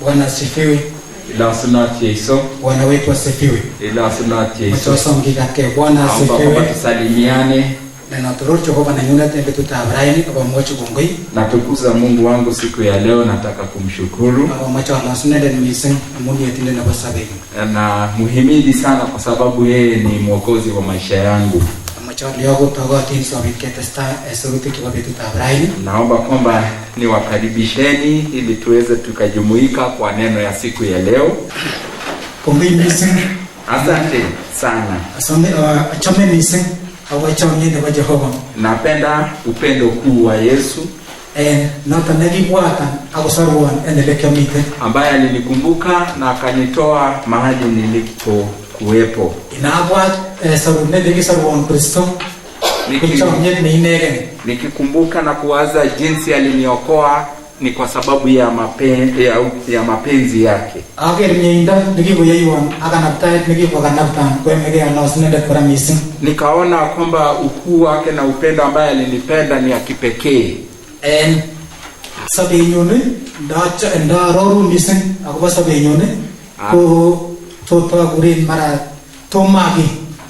Bwana asifiwe. Ilasunat Yesu. Bwana wetu asifiwe. Ilasunat Yesu. Mtosongika ke Bwana asifiwe. Naomba tusalimiane. Na natorocho Jehova na nyuna tembe tutabraini kwa mwacho gongoi. Natukuza Mungu wangu siku ya leo, nataka kumshukuru. Kwa mwacho alasunende misen Mungu yatinde na basabe. Na muhimidi sana kwa sababu yeye ni mwokozi wa maisha yangu. Mwacho leo kutoka tinso viketesta esuruti kwa vitu tabraini. Naomba kwamba niwakaribisheni ili tuweze tukajumuika kwa neno ya siku ya leo. Kumbi misen. Asante sana. Asante achome misen. Jehova. Napenda upendo kuu wa Yesu ambaye alinikumbuka na akanitoa mahali nilipokuwepo. Nikikumbuka na kuwaza jinsi aliniokoa ni kwa sababu ya mapenzi yake. Nikaona kwamba ukuu wake na upendo ambaye alinipenda ni ya kipekee.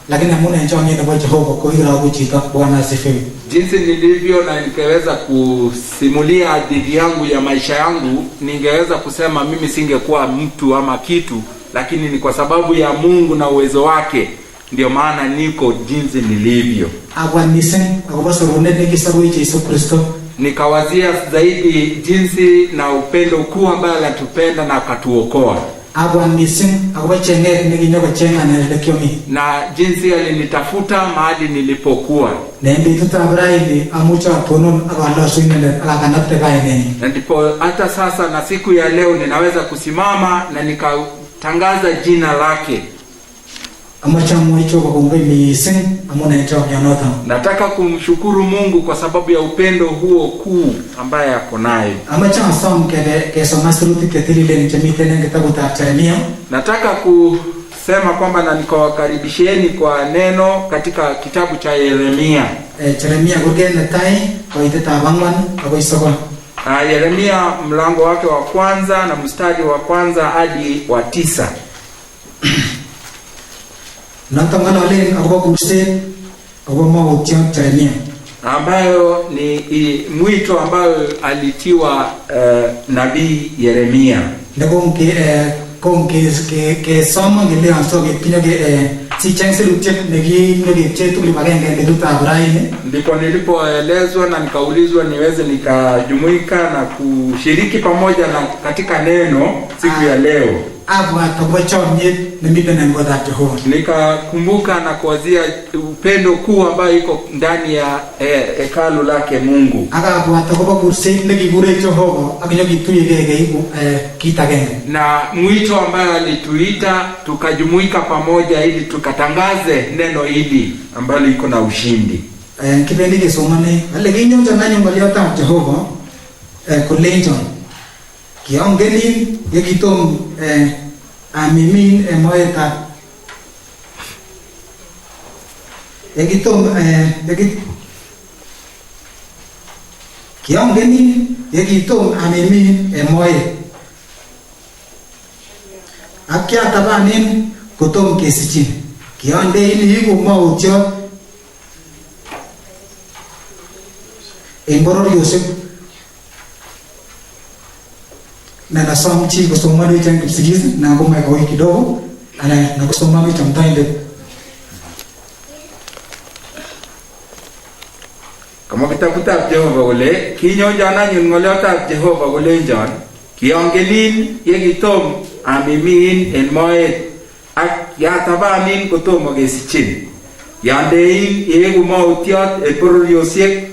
Lakini hamuna njoni na Jehova kwa hiyo hakuchika. Bwana asifiwe. Jinsi nilivyo na ningeweza kusimulia hadithi yangu ya maisha yangu, ningeweza kusema mimi singekuwa mtu ama kitu, lakini ni kwa sababu ya Mungu na uwezo wake ndio maana niko jinsi nilivyo. Yesu Kristo. Nikawazia zaidi jinsi na upendo kuu ambao anatupenda na akatuokoa. Na jinsi alinitafuta mahali nilipokuwa. Na ndipo hata sasa na siku ya leo ninaweza kusimama na nikatangaza jina lake. Nataka kumshukuru Mungu kwa sababu ya upendo huo kuu ambaye ako nayo. Nataka kusema kwamba na nikawakaribisheni kwa neno katika kitabu cha Yeremia. Yeremia mlango wake wa kwanza na mstari wa kwanza hadi wa 9. Ambayo ni mwito ambayo alitiwa nabii Yeremia. Ndipo nilipoelezwa na nikaulizwa niweze nikajumuika na kushiriki pamoja na katika neno siku ya leo. Nikakumbuka na kuwazia upendo kuu ambao iko ndani ya hekalu lake Mungu. Na mwito ambao alituita tukajumuika pamoja ili tukatangaze neno hili ambalo liko na ushindi. Kipendi kisomane aleginyo jananyo ngaliota Jehova kulenjo kiongeni yekitom amimin emoeta yekitom kiongeni yekitom amimin emoe akya tabanin kutom kesichin kionde ini yiku mautyo Emboror Yosef na nasoma chi kusoma ndio changu kusikiza na ngoma kwa wiki kidogo na kusoma mimi tamtaende kama kitakuta Jehova ule kinyo jana nyungoleta Jehova ule jan kiongelin yegitom amimin en moed ak ya tabanin kutomo gesichin yandein yegu mautiat Emboror Yosef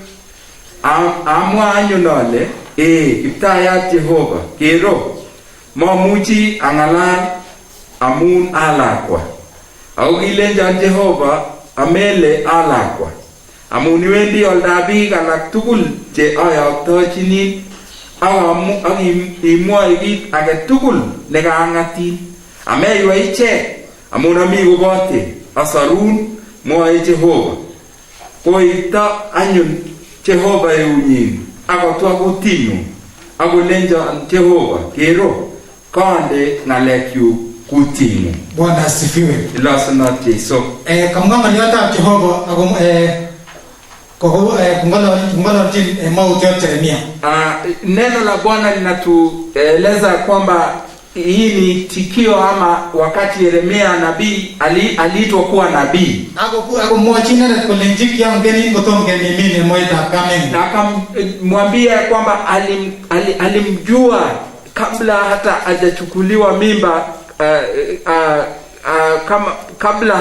amwa anyonole iptayat Jehova kero mamuchi angalal amun alakwa au kilenjan Jehova amele alakwa amun wendi olda biik alak tugul che ayoktochini ak imwoe kit age tugul nekaangatin ameywa ichek amun ami kobote asarun mwoe Jehova koita anyun Jehova eunyin akotwa kutinyu akolenja Jehova kero konde ngalekyu kutingu. Bwana asifiwe. Ilosunot Jesu. Kamng'ama ng'aliotab Jehova ako kung'ololchin mautiot Yeremia. Neno la Bwana linatueleza kwamba hii ni tikio ama wakati Yeremia nabii aliitwa kuwa nabii. Ako mwachi inendet kole njikyangen kotom kemimine moitab kamengung. Na akamwambia kwamba alimjua kabla hata hajachukuliwa mimba, kabla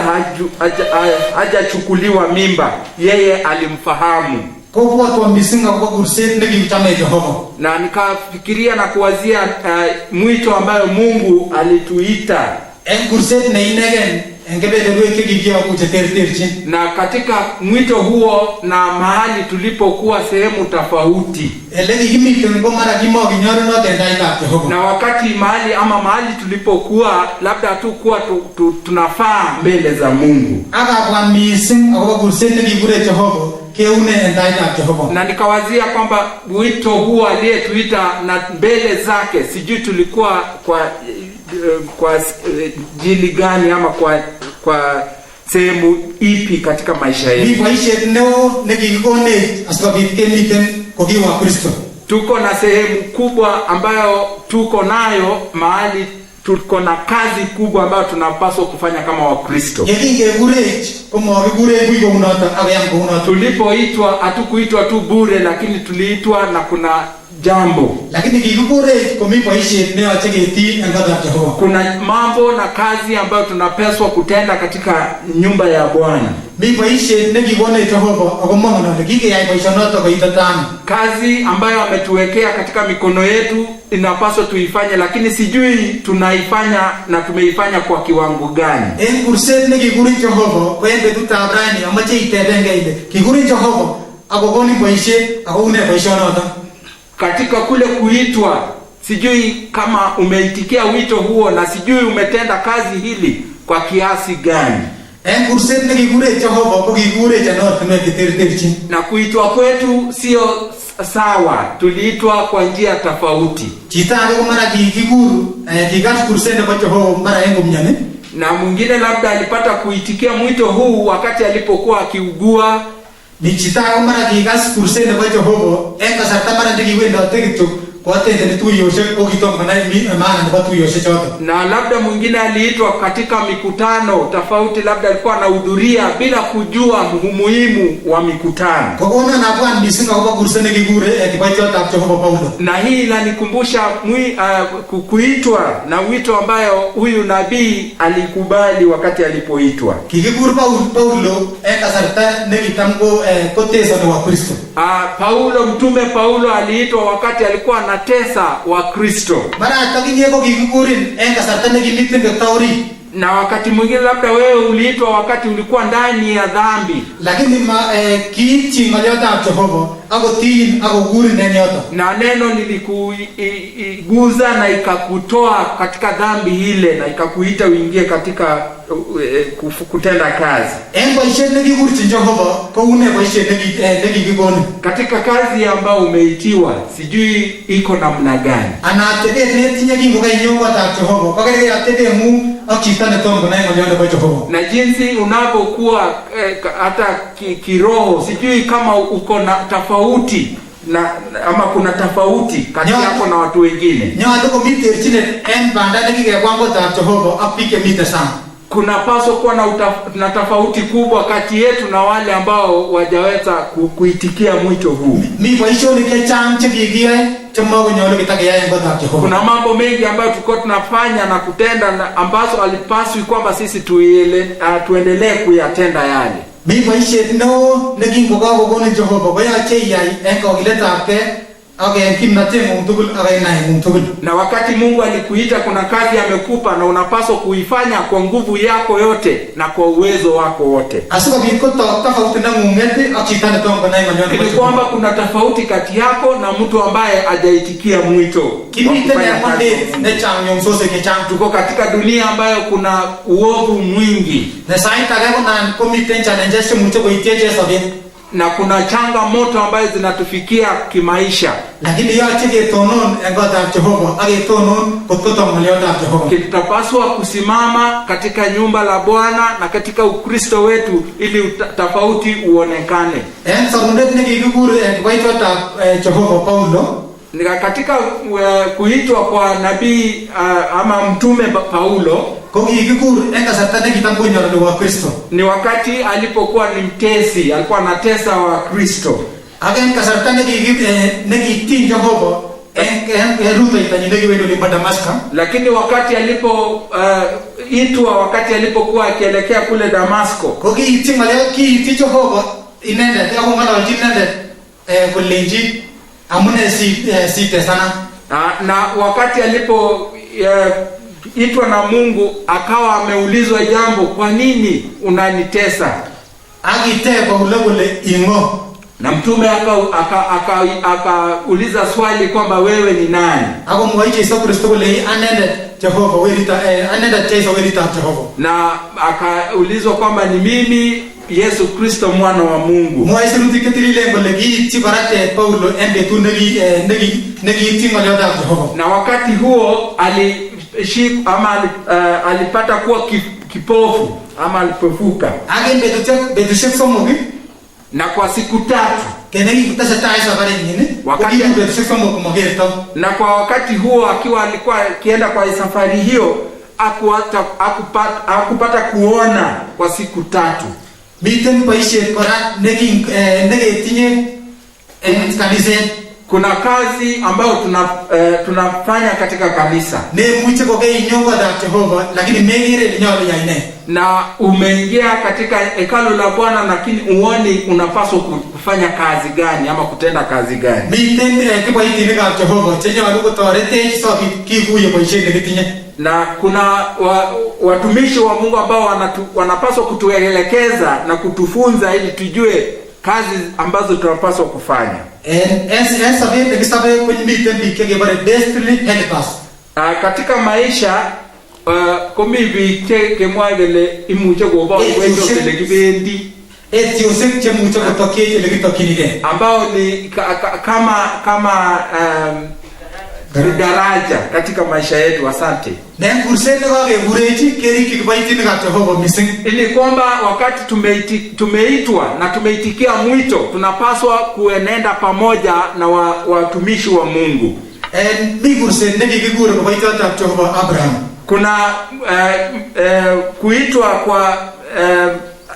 hajachukuliwa mimba, yeye alimfahamu. Na nikafikiria na kuwazia mwito ambayo Mungu alituita. Na katika mwito huo na mahali tulipokuwa sehemu tofauti. Na wakati mahali tulipokuwa labda hatukuwa tunafaa mbele za Mungu. Na nikawazia kwamba wito huo aliyetuita na mbele zake, sijui tulikuwa kwa jili gani ama kwa sehemu ipi katika maisha yetu. Tuko na sehemu kubwa ambayo tuko nayo, mahali tuko na kazi kubwa ambayo tunapaswa kufanya kama Wakristo. Tulipoitwa hatukuitwa tu bure, lakini tuliitwa na kuna jambo. Kuna mambo na kazi ambayo tunapaswa kutenda katika nyumba ya Bwana. Kazi ambayo ametuwekea katika mikono yetu inapaswa tuifanye, lakini sijui tunaifanya na tumeifanya kwa kiwango gani. Katika kule kuitwa, sijui kama umeitikia wito huo na sijui umetenda kazi hili kwa kiasi gani. Na kuitwa kwetu sio sawa, tuliitwa kwa njia tofauti. Na mwingine labda alipata kuitikia mwito huu wakati alipokuwa akiugua. Na labda mwingine aliitwa katika mikutano tofauti, labda alikuwa anahudhuria bila kujua umuhimu wa mikutano. Na hii inanikumbusha kuitwa na wito ambayo huyu nabii alikubali wakati alipoitwa. Paulo, mtume Paulo aliitwa wakati alikuwa anatesa Wakristo. Na wakati mwingine labda wewe uliitwa wakati ulikuwa ndani ya dhambi. Lakini na neno lilikuguza na ikakutoa katika dhambi ile na ikakuita uingie katika kutenda kazi. Katika kazi ambayo umeitiwa, sijui iko namna gani. Na jinsi unapokuwa hata kiroho, sijui kama uko na tofauti na ama kuna tofauti kati yako na watu wengine. Kuna paso kuwa na tofauti kubwa kati yetu na wale ambao wajaweza kuitikia mwito huu. Kuna mambo mengi ambayo tuko tunafanya na kutenda ambazo alipaswi kwamba sisi tuendelee kuyatenda yale. Na wakati Mungu alikuita, kuna kazi amekupa na unapaswa kuifanya kwa nguvu yako yote na kwa uwezo wako wote. Ili kwamba kuna tofauti kati yako na mtu ambaye hajaitikia mwito. Tuko katika dunia ambayo kuna uovu mwingi. na kuna changamoto ambazo zinatufikia kimaisha, lakini yote ketonon en kotab Jehova aketonon kotkotom ng'oliotab Jehova. Tutapaswa kusimama katika nyumba la Bwana na katika Ukristo wetu ili tofauti uonekane. En sarundet nekikikur kiboitiotab Jehova Paulo, katika kuitwa kwa nabii ama mtume Paulo, ko kikikur en kasarta nekitam konyoru wa Kristo, ni wakati alipokuwa ni mtesi, alikuwa anatesa wa Kristo. Agen kasarta nekitin Jehova en rutoitanyi nekiwendi olimpo Damascus, lakini wakati wakati alipokuwa akielekea kule Damasko, ko kiiti Jehova inendet ako ng'ololchi inendet kolenji amune sitesana. Na wakati itwa na Mungu akawa ameulizwa jambo, kwa nini unanitesa? Akiteko kule ingo, na mtume akauliza swali kwamba wewe ni nani? Ako mwaiche Yesu Kristo kule anende Jehova werita anende Yesu werita Jehova, na akaulizwa kwamba ni mimi Yesu Kristo mwana wa Mungu. Mwaisiruti ketilile kule kiiti barate Paulo ende tu negi ng'oliotab Jehova, na wakati huo alipata kuwa kipofu ama alipofuka. Agin betushek somok, na kwa siku 3 kenegi kutasetai safari nyingine wakati betushek somok mogerto. Na kwa wakati huo alikuwa akienda kwa safari hiyo hakupata kuona kwa siku 3. Miten boisiet kora negetinye kanisa. Kuna kazi ambayo tunafanya katika kanisa. Nemuche kokeinyongotab Jehova lakini megire linyolo yaine. Na umeingia katika hekalu la Bwana lakini uone unapaswa kufanya kazi gani ama kutenda kazi gani. Miten kiboitinikab Jehova chenyolu kotoretech sobit kikuye boisiet nekitinye. Na kuna watumishi wa Mungu ambao wanapaswa kutuelekeza na kutufunza ili tujue kazi ambazo tunapaswa kufanya. Katika maisha ambao ni kama daraja katika maisha yetu. Asante. Ili kwamba wakati tumeitwa na tumeitikia mwito, tunapaswa kuenenda pamoja na watumishi wa Mungu. Kuna kuitwa kwa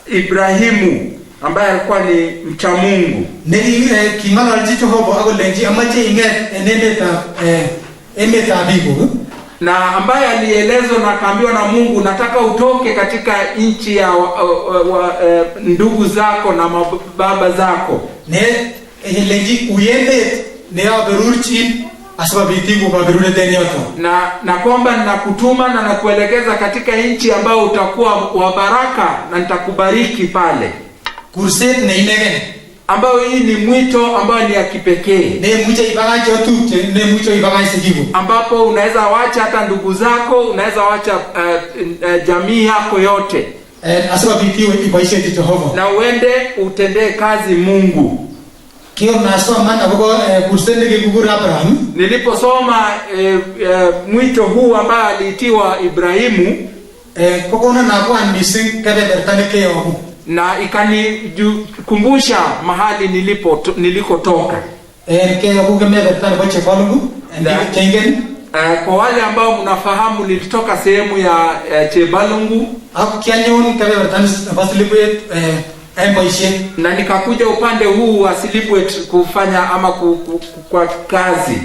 Ibrahimu ambaye alikuwa ni mcha Mungu. Na ambaye alielezwa na akaambiwa na Mungu, nataka utoke katika nchi ya ndugu zako na baba zako. Na kwamba ninakutuma na nakuelekeza katika nchi ambayo utakuwa wa baraka na nitakubariki pale. Kurset ne inegen, ambayo hii ni mwito ambayo ni ya kipekee. Ambapo unaweza wacha hata ndugu zako, unaweza wacha jamii yako yote. Na uende utendee kazi Mungu. Niliposoma mwito huu ambao aliitiwa Ibrahimu, na ikanikumbusha mahali nilikotoka. Kwa wale ambao mnafahamu, nilitoka sehemu ya Chebalungu na nikakuja upande huu wa Silibwet kufanya ama kwa kazi.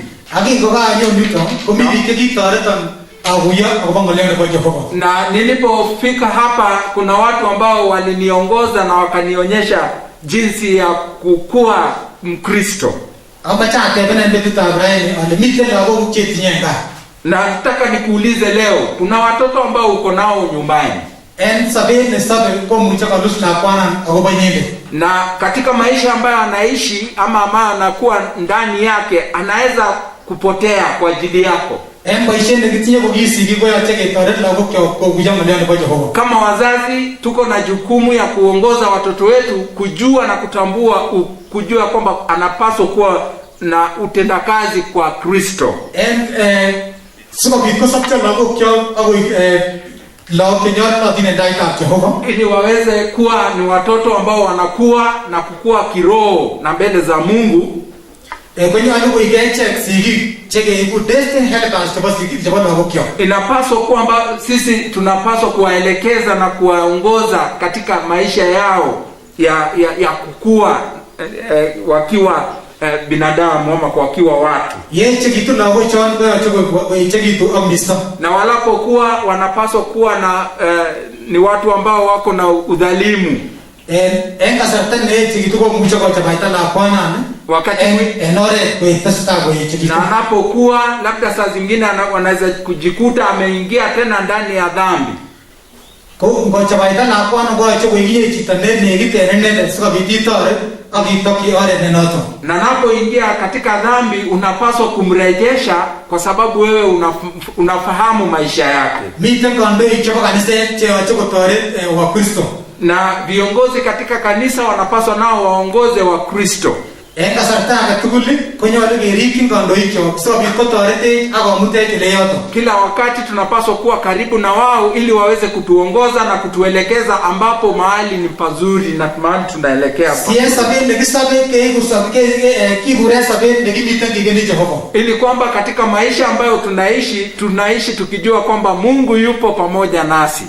Na nilipofika hapa, kuna watu ambao waliniongoza na wakanionyesha jinsi ya kukua Mkristo. Na nataka nikuulize leo, kuna watoto ambao uko nao nyumbani. Na katika maisha ambayo anaishi ama anakuwa ndani yake, anaweza kupotea kwa ajili yako. Kama wazazi tuko na jukumu ya kuongoza watoto wetu kujua na kutambua kujua kwamba anapaswa kuwa na utendakazi kwa Kristo. Ili waweze kuwa ni watoto ambao wanakuwa na kukua kiroho na mbele za Mungu. Inapaswa kwamba sisi tunapaswa kuwaelekeza na kuwaongoza katika maisha yao ya kukua wakiwa binadamu ama wakiwa watu. Na walapokuwa wanapaswa kuwa na ni watu ambao wako na udhalimu. Wakati na anapokuwa labda saa zingine wanaweza kujikuta ameingia tena ndani ya dhambi. Na napoingia katika dhambi unapaswa kumrejesha kwa sababu wewe unafahamu maisha yake. Na viongozi katika kanisa wanapaswa nao waongoze wa Kristo. Kila wakati tunapaswa kuwa karibu na wao ili waweze kutuongoza na kutuelekeza ambapo mahali ni pazuri na mahali tunaelekea. Ili kwamba katika maisha ambayo tunaishi tukijua kwamba Mungu yupo pamoja nasi.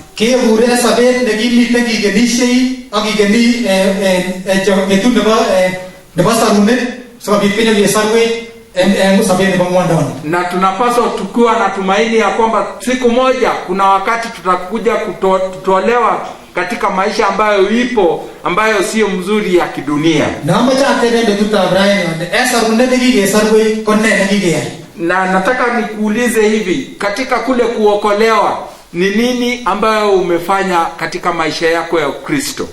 Na tunapaswa tukiwa na tumaini ya kwamba siku moja kuna wakati tutakuja kutolewa katika maisha ambayo ipo ambayo sio mzuri ya kidunia. Na nataka nikuulize hivi, katika kule kuokolewa ni nini ambayo umefanya katika maisha yako ya Kristo?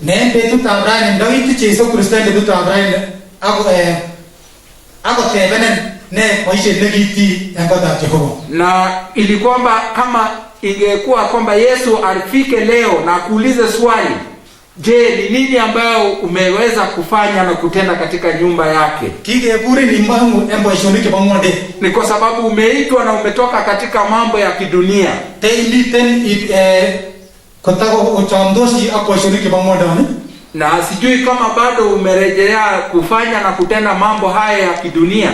Na ili kwamba kama ingekuwa kwamba Yesu alifike leo na kuulize swali, je, ni nini ambayo umeweza kufanya na kutenda katika nyumba yake? Ni kwa sababu umeitwa na umetoka katika mambo ya kidunia. Na sijui kama bado umerejea kufanya na kutenda mambo haya ya kidunia.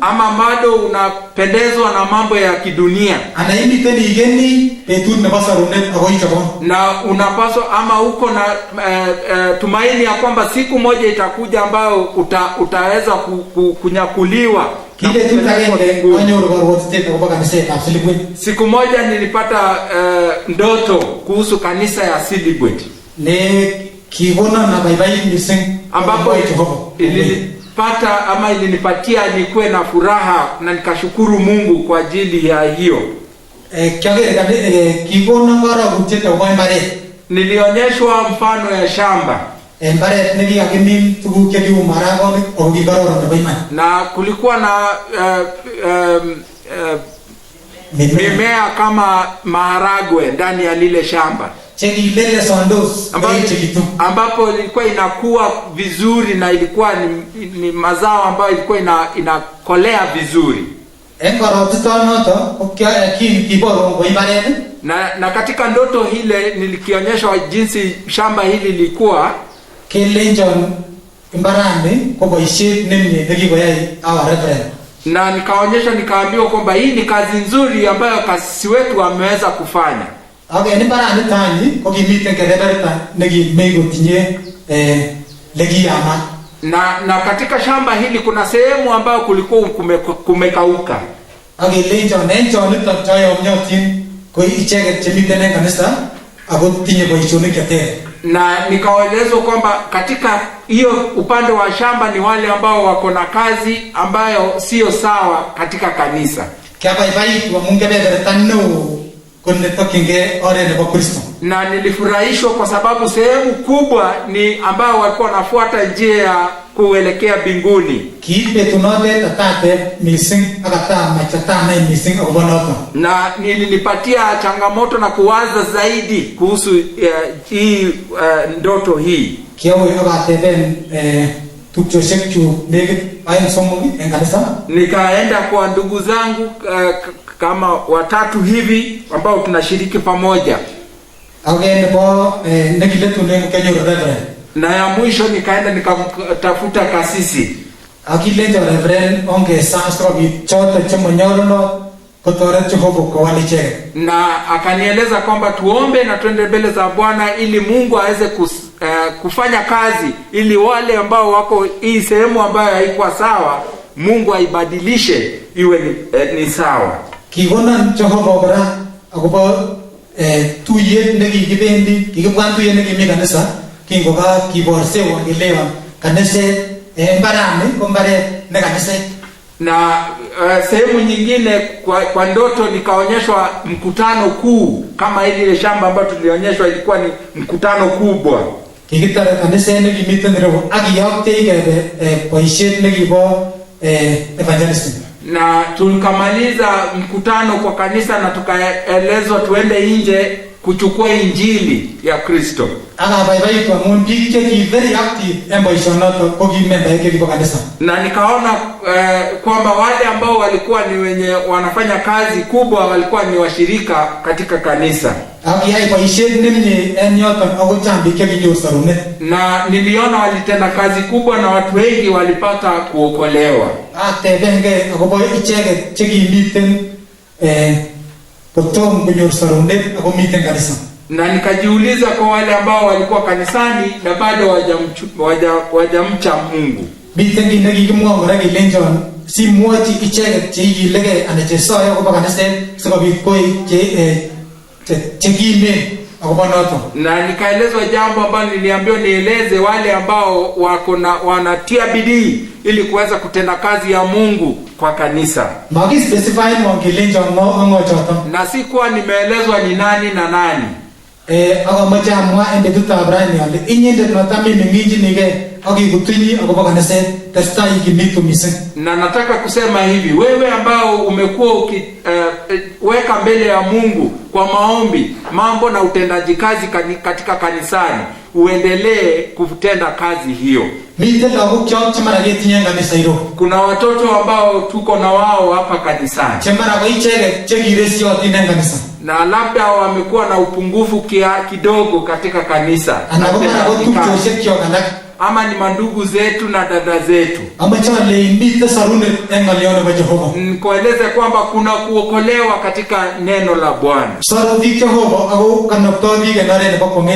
Ama bado unapendezwa na mambo ya kidunia. Na unapaswa ama uko na tumaini ya kwamba siku moja itakuja ambayo utaweza kunyakuliwa. Siku moja nilipata ndoto kuhusu kanisa ya Silibwet. Ambapo ilinipatia nikuwe na furaha na nikashukuru Mungu kwa ajili ya hiyo. Nilionyeshwa mfano ya shamba. Na kulikuwa na mimea kama maharagwe ndani ya lile shamba. Ambapo ilikuwa inakuwa vizuri na ilikuwa ni mazao ambayo ilikuwa inakolea vizuri. Na katika ndoto hile nilikionyeshwa jinsi shamba hili lilikuwa. Na nikaonyeshwa nikaambiwa kwamba hii ni kazi nzuri ambayo kasisi wetu ameweza kufanya. Na katika shamba hili kuna sehemu ambayo kulikuwa kumekauka. Na nikaelezwa kwamba katika hiyo upande wa shamba ni wale ambao wako na kazi ambayo sio sawa katika kanisa. kunne tokinge ore nebo Kristo. Na nilifurahishwa kwa sababu sehemu kubwa ni ambao walikuwa wanafuata njia ya kuelekea mbinguni. Kiipe tunote tatate missing akata machata na missing obonoto. Na nilinipatia changamoto na kuwaza zaidi kuhusu hii ndoto hii. Kiawe akateben tukchoshekchu nege ayin somogi enkanisa. Nikaenda kwa ndugu zangu kama watatu hivi ambao tunashiriki pamoja. Again po negiletu nemu kenyo reverend. Na ya mwisho nikaenda nikamtafuta kasisi. Akilenjo reverend onge sastro bichote chemonyorono kotore Jehova kwa walicheke. Na akanieleza kwamba tuombe na tuende mbele za Bwana ili Mungu aweze kufanya kazi ili wale ambao wako hii sehemu ambayo haikuwa sawa Mungu aibadilishe iwe ni sawa. Kigona Jehova bara akopo tuye negi kibendi kikibwan tuye negi mikanisa kingoka kiborse wangelewa kanise mbarani kombare ne kanisa. Na sehemu nyingine kwa ndoto nikaonyeshwa mkutano kuu kama ile shamba ambayo tulionyeshwa ilikuwa ni mkutano kubwa. Kikitara kanisa negi mitendero akiyakte igebe poishet negi bo evangelism. Na tulikamaliza mkutano kwa kanisa na tukaelezwa tuende nje kuchukua injili ya Kristo. Na nikaona kwamba wale ambao walikuwa ni wenye wanafanya kazi kubwa walikuwa ni washirika katika kanisa. Na niliona walitenda kazi kubwa na watu wengi walipata kuokolewa. Na nikajiuliza kwa wale ambao walikuwa kanisani na bado wajamcha Mungu. Na nikaelezwa jambo ambalo niliambiwa nieleze wale ambao wanatia bidii ili kuweza kutenda kazi ya Mungu kwa kanisa. Na sikuwa nimeelezwa ni nani na nani. Na nataka kusema hivi, wewe ambao umekuwa ukiweka mbele ya Mungu kwa maombi, mambo na utendaji kazi katika kanisani, uendelee kutenda kazi hiyo. Kuna watoto ambao tuko na wao hapa kanisani. Na labda wamekuwa na upungufu kidogo katika kanisa. Ama ni mandugu zetu na dada zetu. Kueleze kwamba kuna kuokolewa katika neno la Bwana.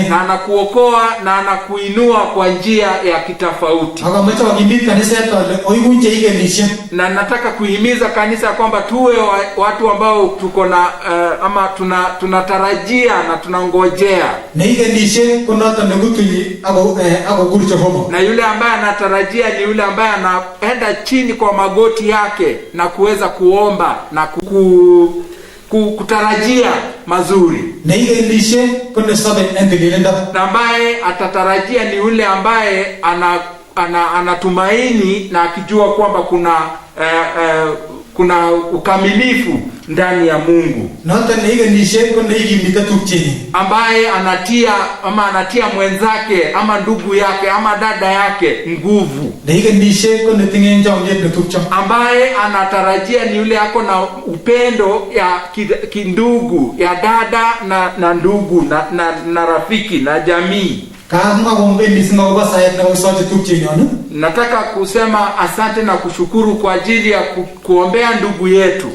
Na anakuokoa na anakuinua kwa njia ya kitofauti. Na nataka kuhimiza kanisa kwamba tuwe watu ambao tuko na ama tunatarajia na tunangojea. Na yule ambaye anatarajia ni yule ambaye anaenda chini kwa magoti yake na kuweza kuomba na kutarajia mazuri. Na ambaye atatarajia ni yule ambaye anatumaini na akijua kwamba kuna ukamilifu ndani ya Mungu. Ambaye anatia mwenzake ama ndugu yake ama dada yake nguvu. Ambaye anatarajia ni yule ako na upendo ya kindugu ya dada na ndugu na rafiki na jamii. Nataka kusema asante na kushukuru kwa ajili ya kuombea ndugu yetu.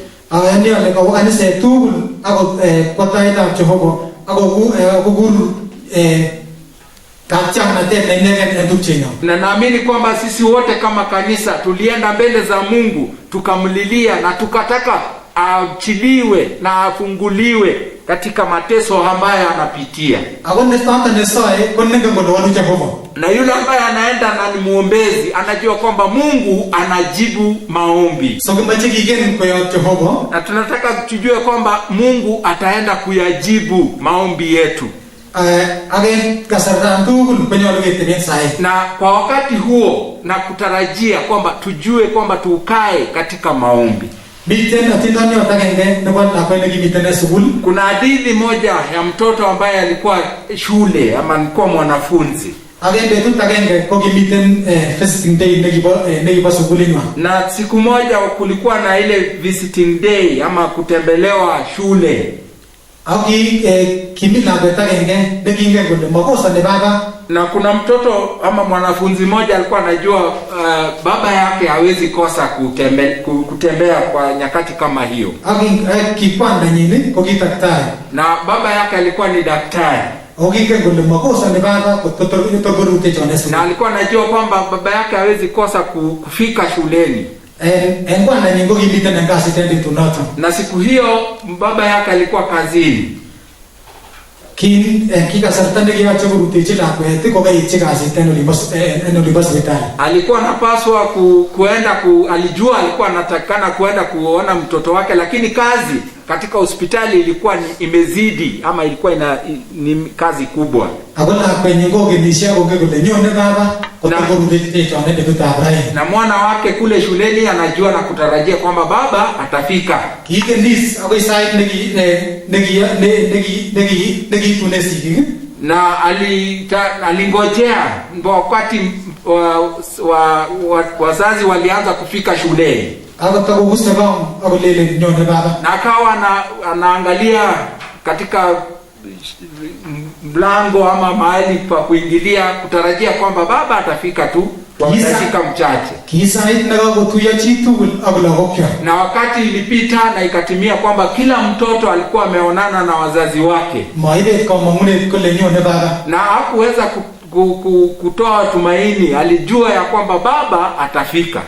Na naamini kwamba sisi wote kama kanisa tulienda mbele za Mungu tukamlilia na tukataka aachiliwe na afunguliwe katika mateso ambayo anapitia. Na yule ambaye anaenda na ni muombezi anajua kwamba Mungu anajibu maombi. Na tunataka tujue kwamba Mungu ataenda kuyajibu maombi yetu. Na kwa wakati huo na kutarajia kwamba tujue kwamba tukae katika maombi. Kuna hadithi moja ya mtoto ambaye alikuwa shule ama alikuwa mwanafunzi. Na siku moja kulikuwa na ile visiting day ama kutembelewa shule. Na kuna mtoto ama mwanafunzi mmoja alikuwa anajua baba yake hawezi kosa kutembea kwa nyakati kama hiyo. Na baba yake alikuwa ni daktari. Na alikuwa anajua kwamba baba yake hawezi kosa kufika shuleni. Na siku hiyo baba yake alikuwa kazini. Alikuwa anapaswa kuenda alijua alikuwa anatakana kuenda kuona mtoto wake, lakini kazi katika hospitali ilikuwa imezidi ama ilikuwa ni kazi kubwa. Na mwana wake kule shuleni anajua na kutarajia kwamba baba atafika. Na alingojea wakati wazazi walianza kufika shuleni. Na akawa anaangalia katika mlango ama mahali pa kuingilia kutarajia kwamba baba atafika tu kwa dakika mchache. Na wakati ilipita na ikatimia kwamba kila mtoto alikuwa ameonana na wazazi wake. Na hakuweza kutoa tumaini, alijua ya kwamba baba atafika.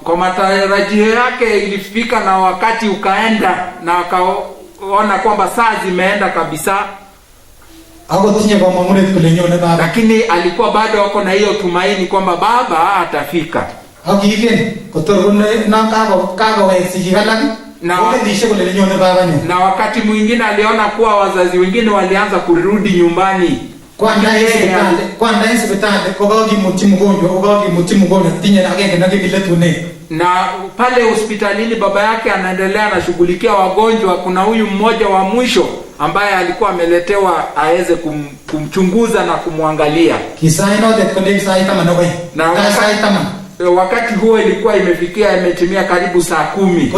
Kwa matarajio yake ilifika na wakati ukaenda na akaona kwamba saa zimeenda kabisa. Lakini alikuwa bado wako na hiyo tumaini kwamba baba atafika. Na wakati mwingine aliona kuwa wazazi wengine walianza kurudi nyumbani. Na pale hospitalini baba yake anaendelea na shughulikia wagonjwa. Kuna huyu mmoja wa mwisho ambaye alikuwa ameletewa aweze kumchunguza na kumwangalia. Na wakati huo ilikuwa imetimia karibu saa 10.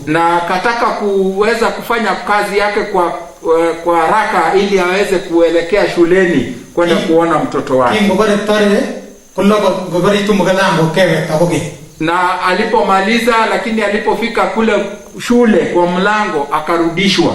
Na kataka kuweza kufanya kazi yake kwa haraka ili aweze kuelekea shuleni kwenda kuona mtoto wake. Na alipomaliza, lakini alipofika kule shule kwa mlango akarudishwa.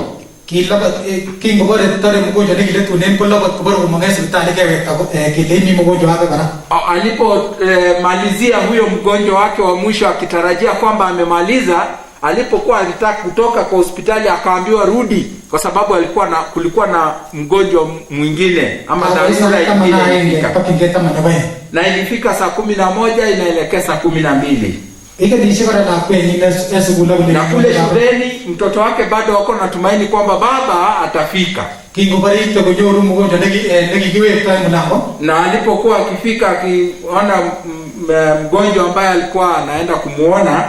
Alipomalizia huyo mgonjwa wake wa mwisho akitarajia kwamba amemaliza, alipokuwa alitaka kutoka kwa hospitali akaambiwa rudi, kwa sababu kulikuwa na mgonjwa mwingine ama dharura ingine. Na ilifika saa 11 inaelekea saa 12. Na kule shuleni mtoto wake bado wako na tumaini kwamba baba atafika. Na alipokuwa akifika akiona mgonjwa ambaye alikuwa anaenda kumuona,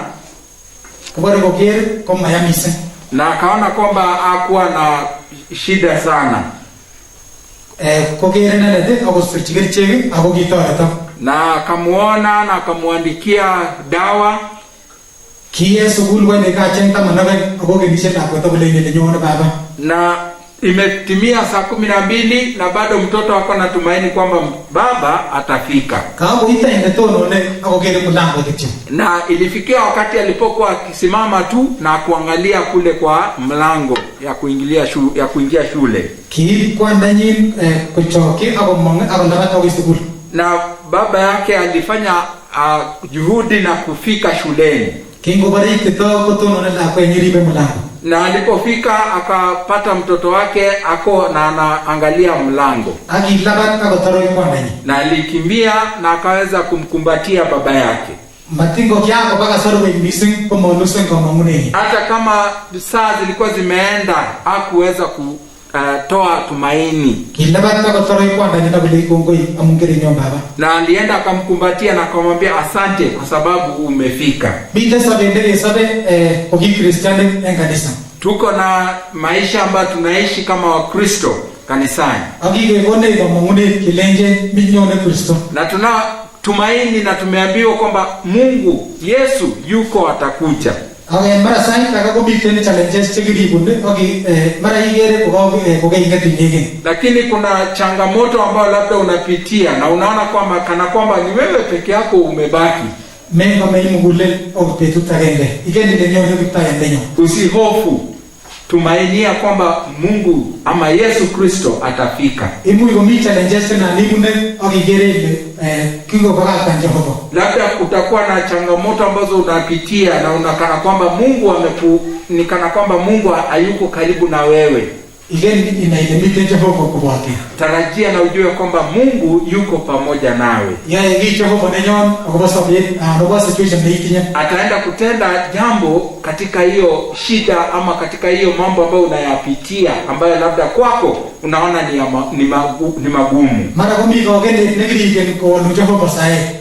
na akaona kwamba hakuwa na shida sana. Na akamuona na akamuandikia dawa. Na imetimia saa 12 na bado mtoto wako na tumaini kwamba baba atafika. Kago ita ingetono ne akogere mlango kitu. Na ilifikia wakati alipokuwa akisimama tu na kuangalia kule kwa mlango ya kuingia shule. Kili kwa ndani kuchoki akondabata wisukuru. Na baba yake alifanya juhudi na kufika shuleni. Kingo bariki tono na kwenye ribe mlango. Na alipofika akapata mtoto wake ako na anaangalia mlango. Na alikimbia na akaweza kumkumbatia baba yake. Hata kama saa zilikuwa zimeenda hakuweza kutoa tumaini. Na alienda akamkumbatia na akamwambia asante kwa sababu umefika. Tuko na maisha ambayo tunaishi kama Wakristo kanisani. Na tuna tumaini na tumeambiwa kwamba Mungu Yesu yuko atakuja. Lakini kuna changamoto ambayo labda unapitia na unaona kwamba kana kwamba ni wewe peke yako umebaki. Usihofu, tumainia kwamba Mungu ama Yesu Kristo atafika. Labda kutakuwa na changamoto ambazo unapitia na unakana kwamba Mungu nikana kwamba Mungu hayuko karibu na wewe. Tarajia na ujue kwamba Mungu yuko pamoja nawe. Ataenda kutenda jambo katika hiyo shida ama katika hiyo mambo ambayo unayapitia ambayo labda kwako unaona ni magumu.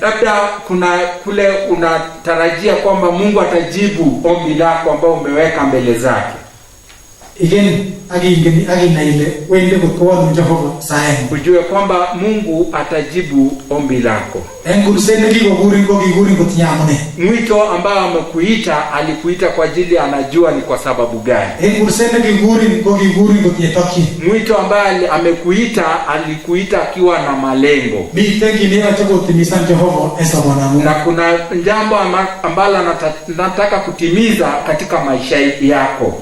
Labda kuna kule unatarajia kwamba Mungu atajibu ombi lako ambao umeweka mbele zake. Ujue kwamba Mungu atajibu ombi lako. Mwito ambao amekuita, alikuita kwa ajili anajua ni kwa sababu gani. Mwito ambao amekuita, alikuita akiwa na malengo. Na kuna jambo ambalo nataka kutimiza katika maisha yako.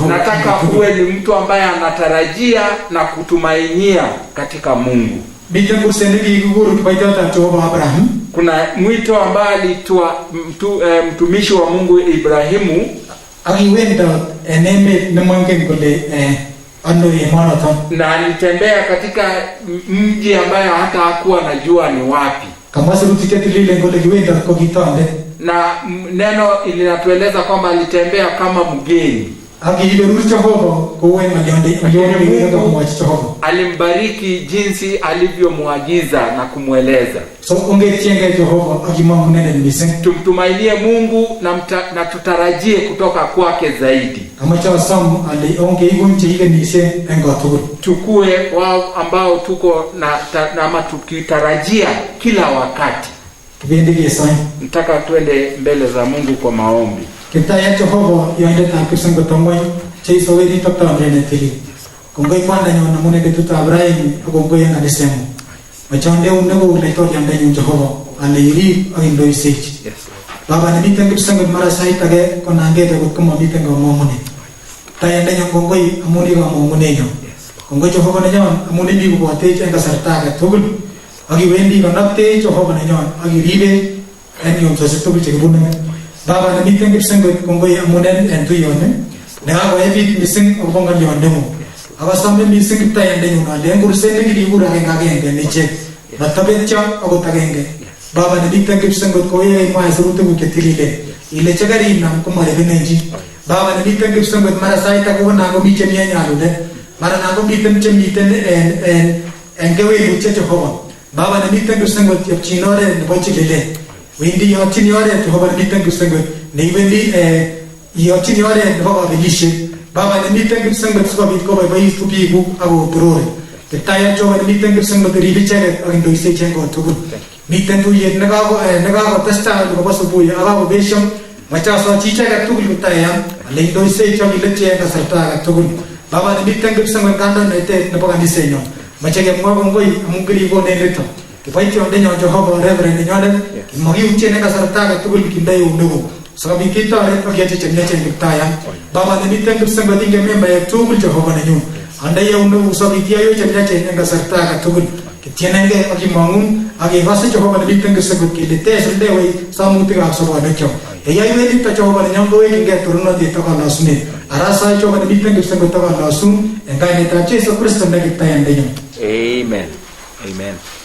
Nataka uwe ni mtu ambaye anatarajia na kutumainia katika Mungu. Kuna mwito ambaye alitoa mtumishi wa Mungu Ibrahimu. Na alitembea katika mji ambayo hata hakuwa anajua ni wapi. Na neno linatueleza kwamba alitembea kama mgeni. Alimbariki jinsi alivyomwagiza na kumweleza. Tumtumainie Mungu na tutarajie kutoka kwake zaidi. Tukue wao ambao tuko na tukitarajia kila wakati. Nataka tuende mbele za Mungu kwa maombi. Baba ni miten kipsang mara sahita ge konange de kutkumo miten go momone. Tayande nyong kongoi amuni go momone nyo. Kongoi Jehova na nyon amuni bi go bote chen ka sarta ge tugul. Agi wendi go napte Jehova na nyon agi ribe en yom so tugul che bunne. Baba ni miten kipsang kongoi amunen en tu yone. Na go ebi missing obonga yonde mo. Awasambe missing tayande nyon ale ngurse ne gi bura ge ngage ne che. Natabe cha ago tagenge. Baba ni miten kipsang ko ye ma surutu ko ketilile. Ile chagari nam ko mare benenji. Baba ni miten kipsang mara saita ko na go miche miya nyalu ne. Mara na go miten che miten en gewe luche Jehova. Baba ni miten kipsang chinore ne bochi lele. Windi yo chinore Jehova ni miten kipsang ne wendi yo chinore Jehova belishe. Baba ni miten kipsang ko bit ko bai tupi bu ago turore. Ketaya Jehova ni miten kipsang ribi chege agindo ise chengo tugu. Miten tu yet nagago testa ko basu buya agago besham machaso chicha ka tugul kutayam ale indo ise cho gileche ka sarta ka tugul baba ni mitang gipsang kanda nete na pagani senyo machege mo ngoi amungri go ne leto kipai cho de nyo Jehovah reverend nyode magi uchene ka sarta ka tugul kindai unugo sabi kita re pagiati chenya chen kutayam baba ni mitang gipsang badinge memba ya tugul Jehovah ne nyu andai unugo sabi kiayo chenya chen ka sarta ka tugul kitienenge agi mangun agi vase Jehovah ni mitang gipsang kilite sende wei samutiga sobo ne cho Eyai wedi ta Jehovah ni nyambo wei nge turuna di to kana sune arasa Jehovah ni mitang gipsang to kana sun engai ni ta Yesus Kristus ne kita yang denyo Amen. Amen.